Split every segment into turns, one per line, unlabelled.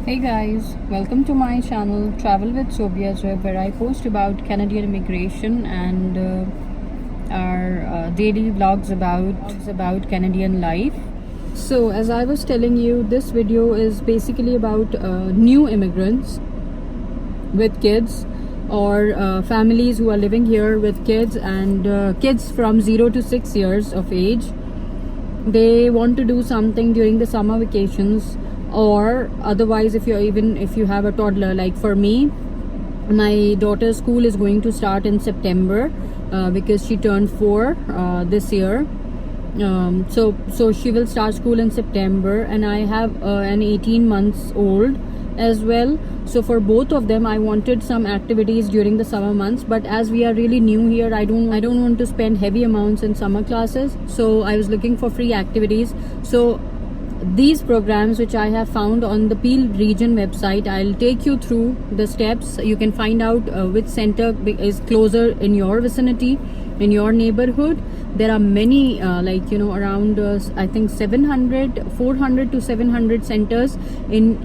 Hey guys, welcome to my channel Travel with Sobia, where I post about Canadian immigration and our daily vlogs about Canadian life. So as I was telling you, this video is basically about new immigrants with kids or families who are living here with kids and kids from 0 to 6 years of age. They want to do something during the summer vacations, or otherwise if you have a toddler. Like for me, my daughter's school is going to start in September because she turned 4 this year. So she will start school in September, and I have an 18 months old as well. So for both of them I wanted some activities during the summer months, but as we are really new here, I don't want to spend heavy amounts in summer classes, so I was looking for free activities. So these programs which I have found on the Peel region website, I'll take you through the steps. You can find out which center is closer in your vicinity, in your neighborhood. There are many around I think 400 to 700 centers in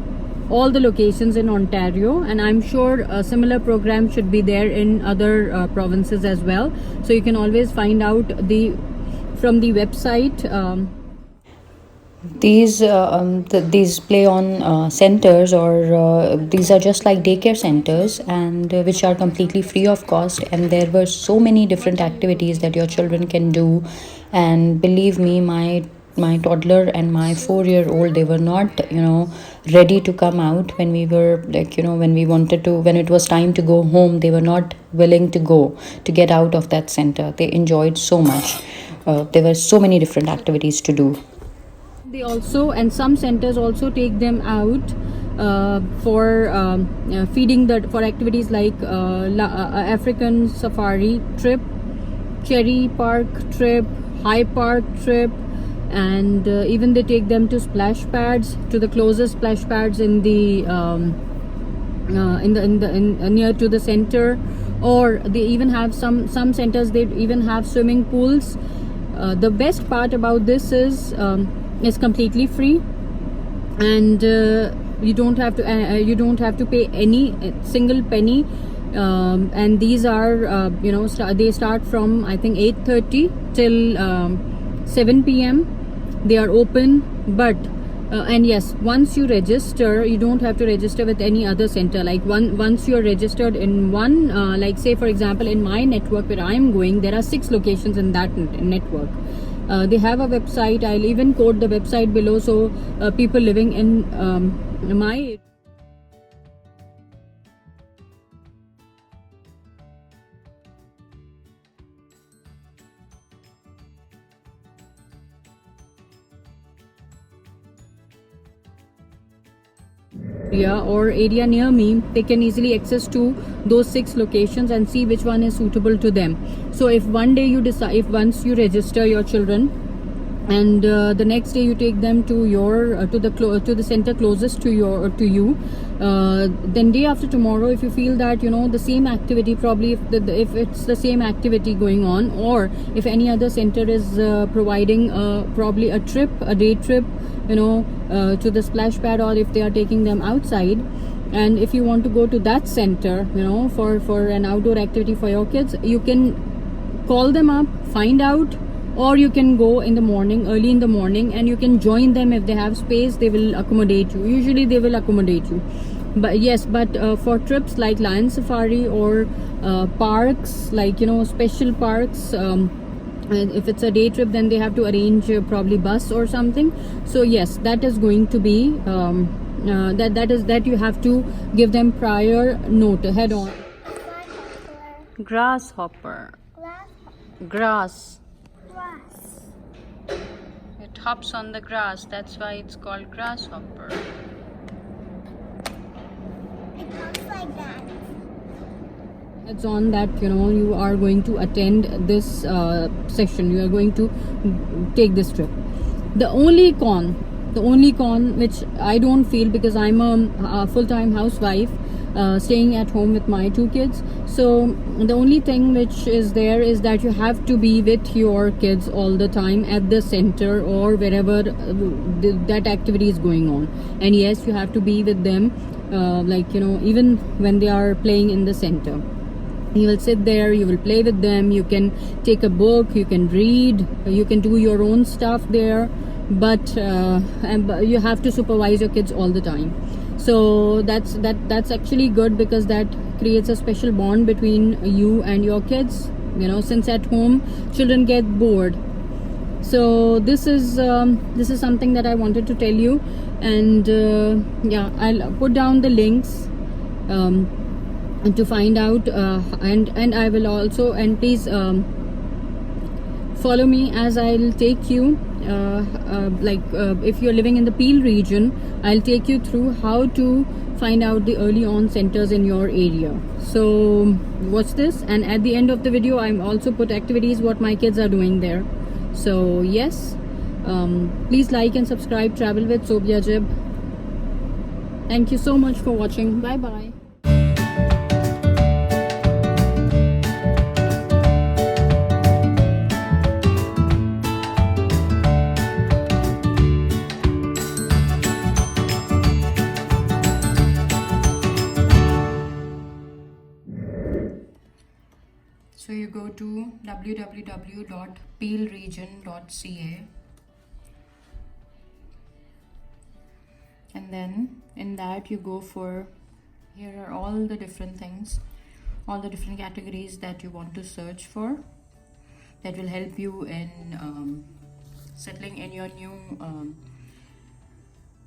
all the locations in Ontario, and I'm sure a similar program should be there in other provinces as well. So you can always find out from the website.
These play on centers, or these are just like daycare centers, and which are completely free of cost. And there were so many different activities that your children can do. And believe me, my toddler and my 4-year-old, they were not ready to come out when we were when it was time to go home. They were not willing to go to get out of that center. They enjoyed so much. There were so many different activities to do.
They also, and some centers also take them out for feeding for activities like African safari trip, cherry park trip, high park trip, and even they take them to splash pads, to the closest splash pads in the near to the center. Or they even have some centers, they even have swimming pools. The best part about this is it's completely free, and you don't have to pay any single penny. And these are they start from I think 8:30 till 7 p.m. They are open, but and yes, once you register, you don't have to register with any other center. Like once you are registered in one, like say for example in my network where I am going, there are 6 locations in that network. They have a website. I'll even quote the website below, so people living in my area or area near me, they can easily access to those 6 locations and see which one is suitable to them. So if one day you decide, if once you register your children, and the next day you take them to your to the center closest to you, then day after tomorrow, if you feel that the same activity, probably if it's the same activity going on, or if any other center is providing probably a day trip to the splash pad, or if they are taking them outside, and if you want to go to that center for an outdoor activity for your kids, you can call them up, find out, or you can go in the morning, early in the morning, and you can join them. If they have space, they will accommodate you. Usually they will accommodate you. But yes, for trips like lion safari or parks, like special parks, and if it's a day trip, then they have to arrange probably bus or something. So yes, that is going to be that you have to give them prior note. Head on. Grasshopper. Grass. It hops on the grass, that's why it's called grasshopper.
It looks like that.
It's on that you are going to attend this session, you are going to take this trip. The only con which I don't feel, because I'm a full-time housewife, staying at home with my two kids. So the only thing which is there is that you have to be with your kids all the time at the center or wherever that activity is going on. And yes, you have to be with them, like, you know, even when they are playing in the center. You will sit there, you will play with them, you can take a book, you can read, you can do your own stuff there, but you have to supervise your kids all the time. So that's actually good, because that creates a special bond between you and your kids, you know, since at home children get bored. So this is something that I wanted to tell you. And yeah, I'll put down the links to find out, and I will also, and please follow me as I'll take you, if you're living in the Peel region, I'll take you through how to find out the early on centers in your area. So watch this, and at the end of the video I'm also put activities what my kids are doing there. So yes, please like and subscribe Travel with Sobia Jib. Thank you so much for watching. Bye bye. So you go to www.peelregion.ca, and then in that you go for, here are all the different things, all the different categories that you want to search for that will help you in settling in your new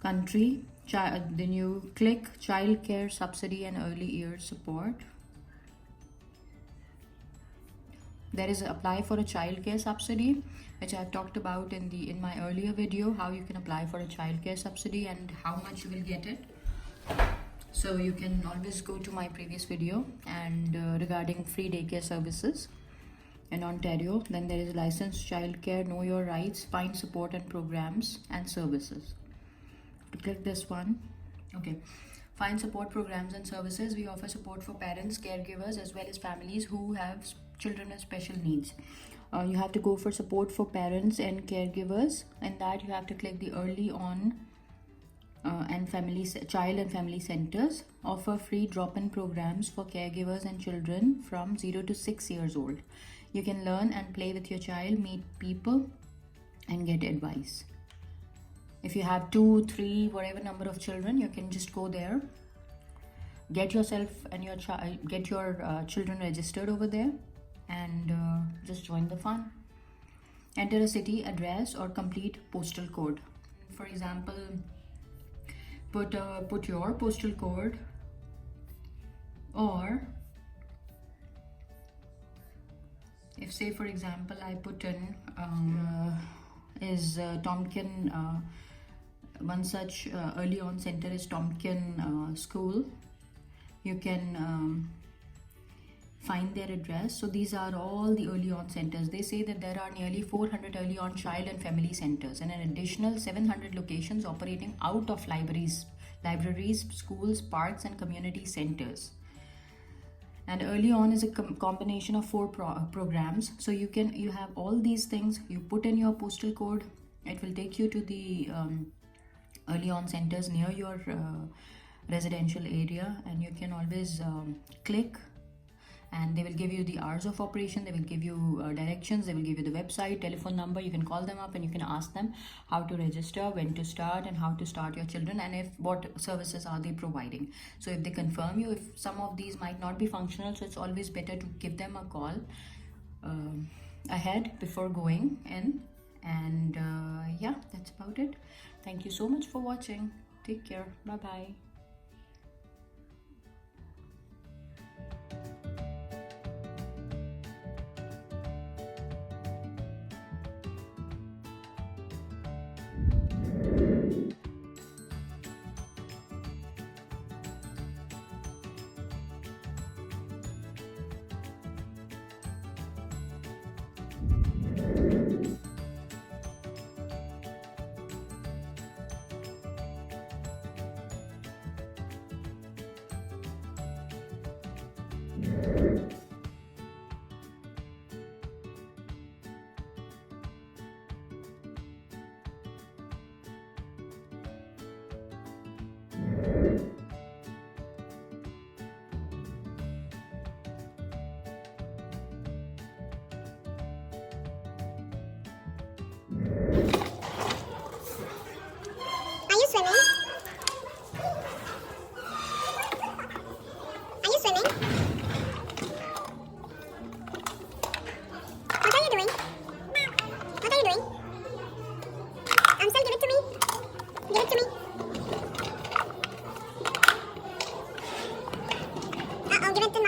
country. Then you click child care subsidy and early years support. There is apply for a child care subsidy, which I've talked about in my earlier video, how you can apply for a child care subsidy and how much you will get it. So you can always go to my previous video and regarding free daycare services in Ontario. Then there is licensed childcare, know your rights, find support and programs and services. To click this one, okay. Find support programs and services. We offer support for parents, caregivers, as well as families who have children with special needs. You have to go for support for parents and caregivers, and that you have to click the early on and child and family centers. Offer free drop-in programs for caregivers and children from 0 to 6 years old. You can learn and play with your child, meet people and get advice. If you have 2, 3, whatever number of children, you can just go there, get yourself and your child, get your children registered over there, and just join the fun. Enter a city address or complete postal code. For example, put your postal code, or if, say for example, I put in Tompkin, one such early on center is Tompkin School. You can find their address. So these are all the early on centers. They say that there are nearly 400 early on child and family centers and an additional 700 locations operating out of libraries, schools, parks and community centers. And early on is a combination of 4 programs. So you have all these things. You put in your postal code, it will take you to the early on centers near your residential area, and you can always click, and they will give you the hours of operation, they will give you directions, they will give you the website, telephone number. You can call them up and you can ask them how to register, when to start, and how to start your children, and what services are they providing. So if they confirm you, if some of these might not be functional, so it's always better to give them a call ahead before going in. And yeah, that's about it. Thank you so much for watching. Take care. Bye bye.
given to